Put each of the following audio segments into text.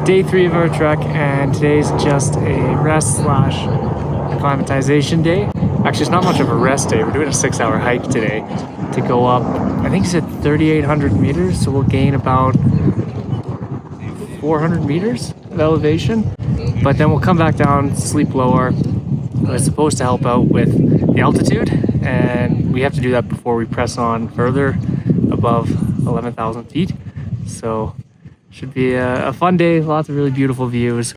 Day 3 of our trek, and today's just a rest slash acclimatization day. Actually, it's not much of a rest day. We're doing a 6-hour hike today to go up, I think he said 3,800 meters, so we'll gain about 400 meters of elevation, but then we'll come back down, sleep lower. It's supposed to help out with the altitude, and we have to do that before we press on further above 11,000 feet. So should be a fun day, lots of really beautiful views.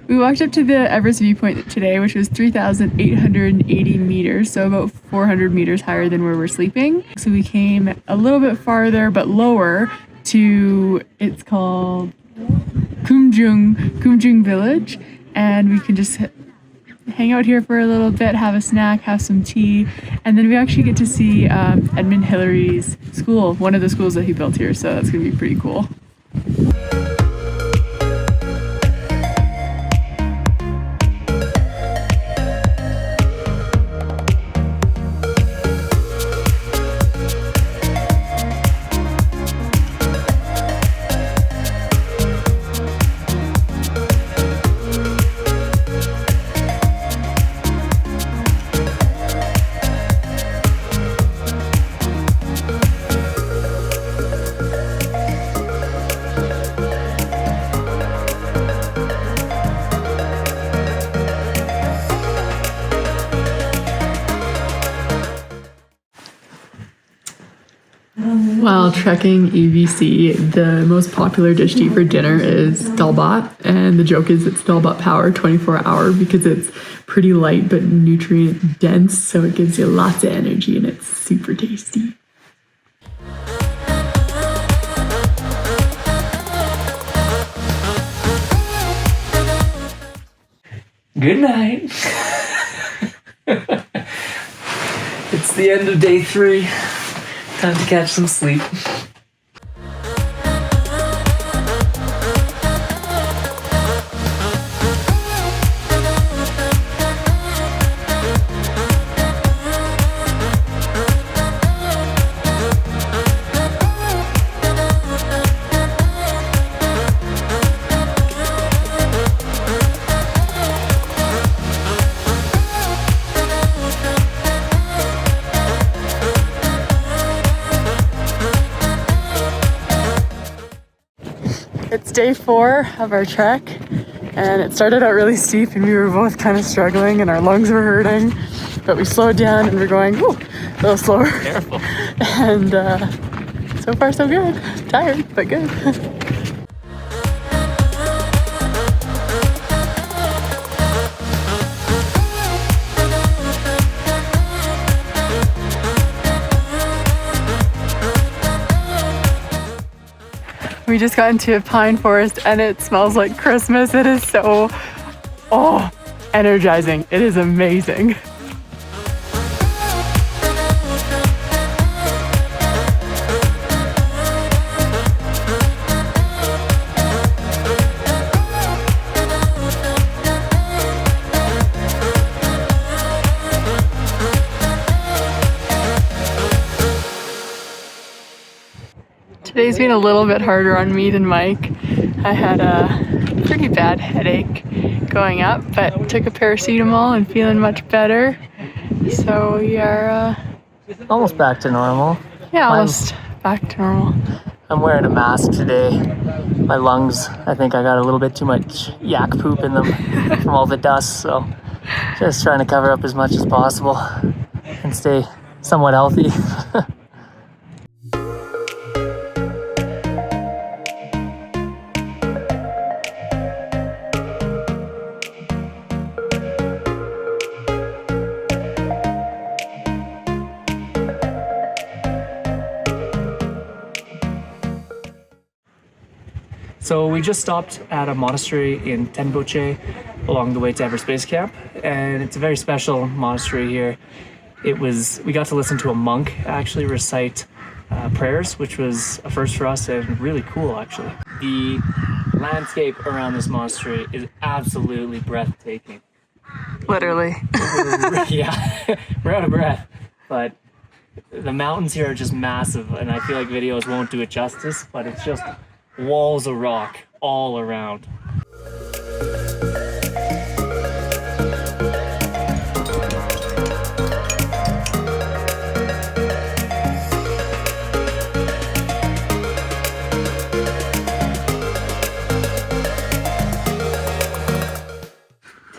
We walked up to the Everest viewpoint today, which was 3,880 meters, so about 400 meters higher than where we're sleeping. So we came a little bit farther, but lower to, it's called Kumjung Village, and we can just hang out here for a little bit, have a snack, have some tea, and then we actually get to see Edmund Hillary's school, one of the schools that he built here, so that's gonna be pretty cool. While trekking EBC, the most popular dish to eat for dinner is dalbat, and the joke is it's dalbat power 24-hour because it's pretty light but nutrient dense, so it gives you lots of energy and it's super tasty. Good night. It's the end of day 3. Time to catch some sleep. It's day 4 of our trek, and it started out really steep and we were both kind of struggling and our lungs were hurting, but we slowed down and we're going, whew, a little slower. Careful. And so far so good. Tired, but good. We just got into a pine forest and it smells like Christmas. It is so, energizing. It is amazing. Today's been a little bit harder on me than Mike. I had a pretty bad headache going up, but took a paracetamol and feeling much better. So we are Almost back to normal. yeah, almost back to normal. I'm wearing a mask today. My lungs, I think I got a little bit too much yak poop in them from all the dust, so just trying to cover up as much as possible and stay somewhat healthy. So we just stopped at a monastery in Tenboche along the way to Everest Base Camp, and it's a very special monastery here. We got to listen to a monk actually recite prayers, which was a first for us and really cool actually. The landscape around this monastery is absolutely breathtaking. Literally. Yeah, we're out of breath, but the mountains here are just massive, and I feel like videos won't do it justice, but it's just walls of rock all around.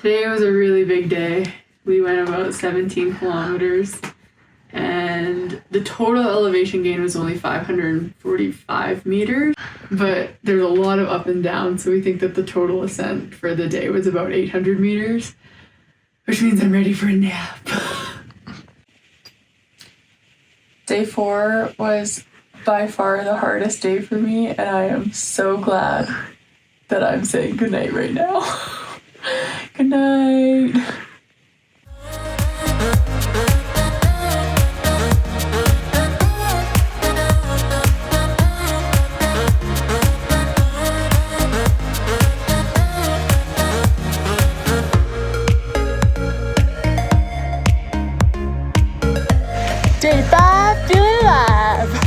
Today was a really big day. We went about 17 kilometers and the total elevation gain was only 545 meters, but there's a lot of up and down, so we think that the total ascent for the day was about 800 meters, which means I'm ready for a nap. Day 4 was by far the hardest day for me, and I am so glad that I'm saying goodnight right now. Good night. Day 5, feeling alive.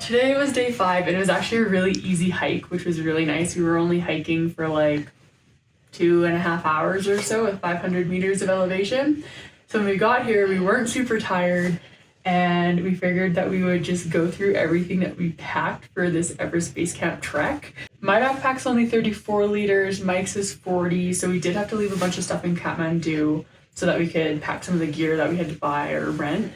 Today was day 5, and it was actually a really easy hike, which was really nice. We were only hiking for like 2.5 hours or so with 500 meters of elevation. So when we got here, we weren't super tired, and we figured that we would just go through everything that we packed for this Everest Base Camp trek. My backpack's only 34 liters, Mike's is 40, so we did have to leave a bunch of stuff in Kathmandu so that we could pack some of the gear that we had to buy or rent.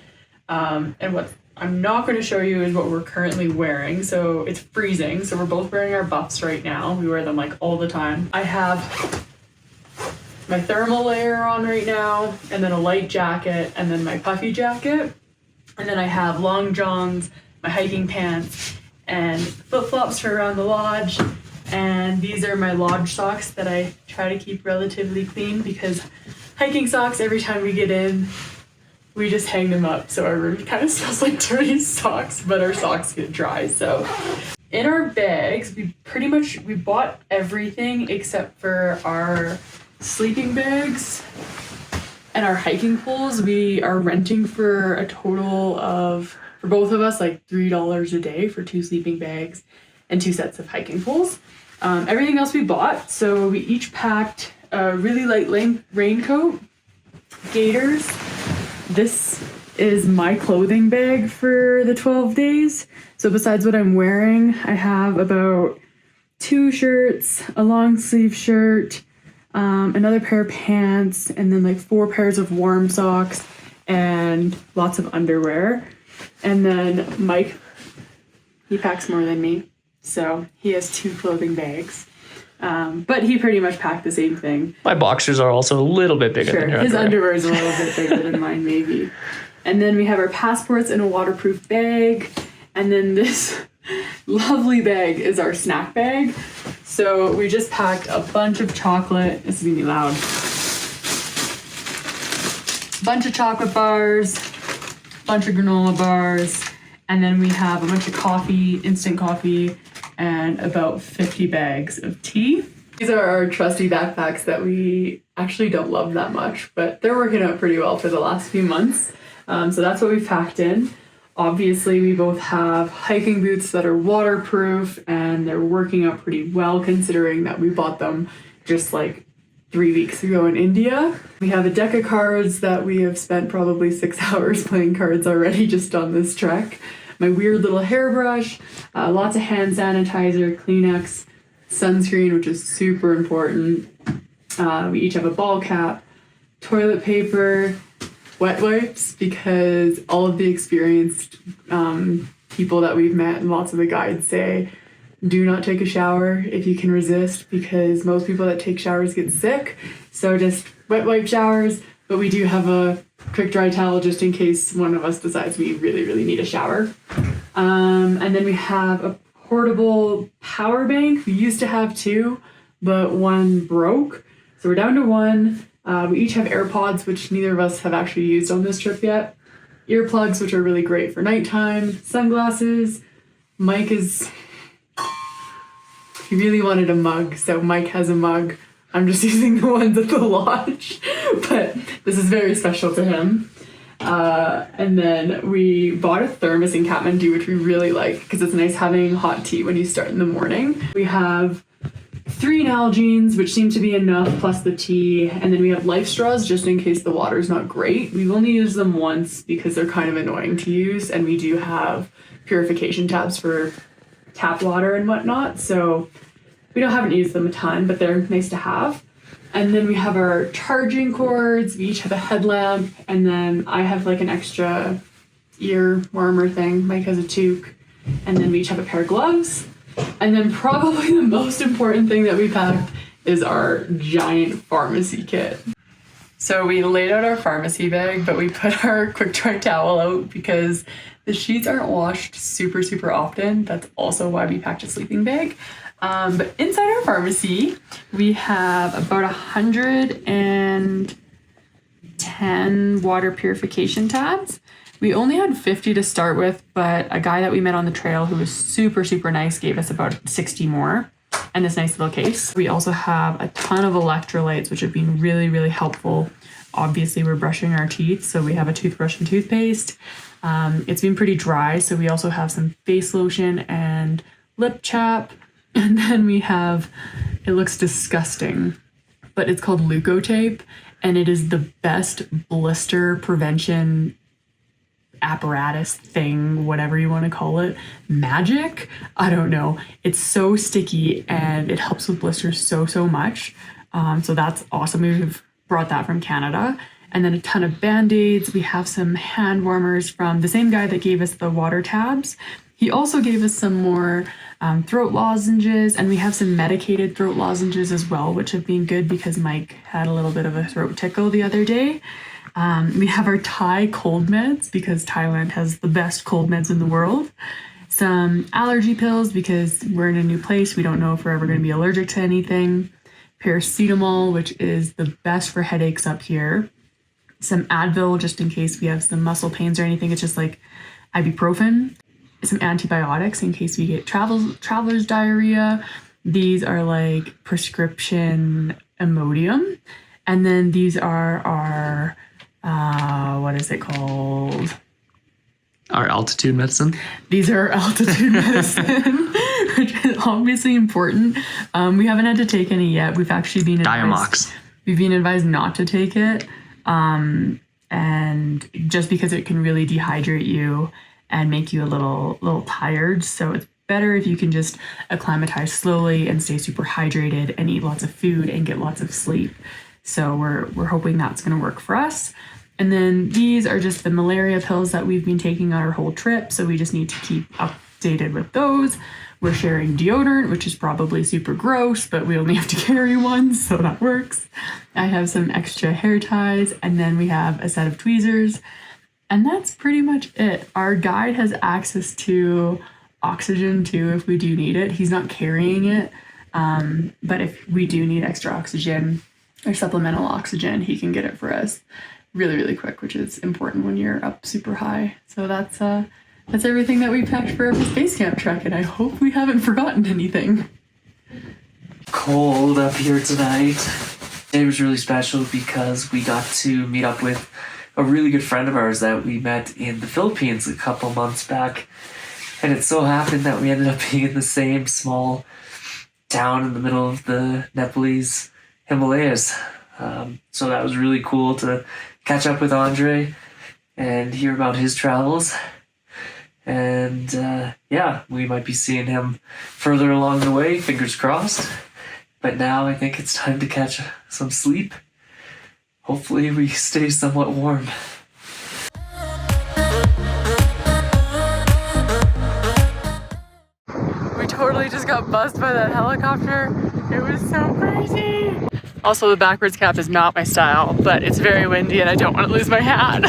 And what I'm not going to show you is what we're currently wearing. So it's freezing, so we're both wearing our buffs right now. We wear them like all the time. I have my thermal layer on right now, and then a light jacket, and then my puffy jacket. And then I have long johns, my hiking pants, and flip-flops for around the lodge. And these are my lodge socks that I try to keep relatively clean, because hiking socks, every time we get in, we just hang them up, so our room kind of smells like dirty socks, but our socks get dry. So in our bags, we bought everything except for our sleeping bags and our hiking poles. We are renting for a total of, for both of us, like $3 a day for 2 sleeping bags and 2 sets of hiking poles. Everything else we bought, so we each packed a really light raincoat, gaiters. This is my clothing bag for the 12 days. So besides what I'm wearing, I have about 2 shirts, a long sleeve shirt, another pair of pants, and then like 4 pairs of warm socks and lots of underwear. And then Mike, he packs more than me, so he has 2 clothing bags. But he pretty much packed the same thing. My boxers are also a little bit bigger than your His underwear. underwear is a little bit bigger than mine, maybe. And then we have our passports in a waterproof bag. And then this lovely bag is our snack bag. So we just packed a bunch of chocolate. This is gonna be loud. Bunch of chocolate bars, bunch of granola bars, and then we have a bunch of coffee, instant coffee, and about 50 bags of tea. These are our trusty backpacks that we actually don't love that much, but they're working out pretty well for the last few months. So that's what we've packed in. Obviously, we both have hiking boots that are waterproof, and they're working out pretty well considering that we bought them just like 3 weeks ago in India. We have a deck of cards that we have spent probably 6 hours playing cards already just on this trek. My weird little hairbrush, lots of hand sanitizer, Kleenex, sunscreen, which is super important. We each have a ball cap, toilet paper, wet wipes, because all of the experienced people that we've met and lots of the guides say, do not take a shower if you can resist, because most people that take showers get sick. So just wet wipe showers, but we do have a quick dry towel just in case one of us decides we really, really need a shower. And then we have a portable power bank. We used to have 2, but one broke. So we're down to 1. We each have AirPods, which neither of us have actually used on this trip yet. Earplugs, which are really great for nighttime. Sunglasses. Mike he really wanted a mug, so Mike has a mug. I'm just using the ones at the lodge, but this is very special to him. And then we bought a thermos in Kathmandu, which we really like because it's nice having hot tea when you start in the morning. We have 3 Nalgene's, which seem to be enough, plus the tea. And then we have life straws just in case the water's not great. We've only used them once because they're kind of annoying to use. And we do have purification tabs for tap water and whatnot. So we haven't used them a ton, but they're nice to have. And then we have our charging cords. We each have a headlamp. And then I have like an extra ear warmer thing. Mike has a toque. And then we each have a pair of gloves. And then probably the most important thing that we packed is our giant pharmacy kit. So we laid out our pharmacy bag, but we put our quick dry towel out because the sheets aren't washed super, super often. That's also why we packed a sleeping bag. But inside our pharmacy, we have about 110 water purification tabs. We only had 50 to start with, but a guy that we met on the trail who was super, super nice gave us about 60 more and this nice little case. We also have a ton of electrolytes, which have been really, really helpful. Obviously, we're brushing our teeth, so we have a toothbrush and toothpaste. It's been pretty dry, so we also have some face lotion and lip chap. And then we have, it looks disgusting, but it's called Leukotape, and it is the best blister prevention apparatus thing, whatever you want to call it. Magic? I don't know. It's so sticky and it helps with blisters so, so much. So that's awesome. We've brought that from Canada. And then a ton of Band-Aids. We have some hand warmers from the same guy that gave us the water tabs. He also gave us some more throat lozenges, and we have some medicated throat lozenges as well, which have been good because Mike had a little bit of a throat tickle the other day. We have our Thai cold meds because Thailand has the best cold meds in the world. Some allergy pills because we're in a new place. We don't know if we're ever going to be allergic to anything. Paracetamol, which is the best for headaches up here. Some Advil just in case we have some muscle pains or anything. It's just like ibuprofen. Some antibiotics in case we get traveler's diarrhea. These are like prescription Imodium. And then these are our, what is it called? Our altitude medicine. These are altitude medicine, which is obviously important. We haven't had to take any yet. We've actually been Diamox. We've been advised not to take it. And just because it can really dehydrate you and make you a little tired. So it's better if you can just acclimatize slowly and stay super hydrated and eat lots of food and get lots of sleep. So we're hoping that's going to work for us. And then these are just the malaria pills that we've been taking on our whole trip. So we just need to keep updated with those. We're sharing deodorant, which is probably super gross, but we only have to carry one, so that works. I have some extra hair ties, and then we have a set of tweezers. And that's pretty much it. Our guide has access to oxygen too if we do need it. He's not carrying it, but if we do need extra oxygen or supplemental oxygen, he can get it for us really, really quick, which is important when you're up super high. So that's everything that we packed for Everest Base Camp trek, and I hope we haven't forgotten anything. Cold up here tonight. It was really special because we got to meet up with a really good friend of ours that we met in the Philippines a couple months back. And it so happened that we ended up being in the same small town in the middle of the Nepalese Himalayas. So that was really cool to catch up with Andre and hear about his travels. And yeah, we might be seeing him further along the way, fingers crossed. But now I think it's time to catch some sleep. Hopefully we stay somewhat warm. We totally just got buzzed by that helicopter. It was so crazy. Also, the backwards cap is not my style, but it's very windy and I don't want to lose my hat.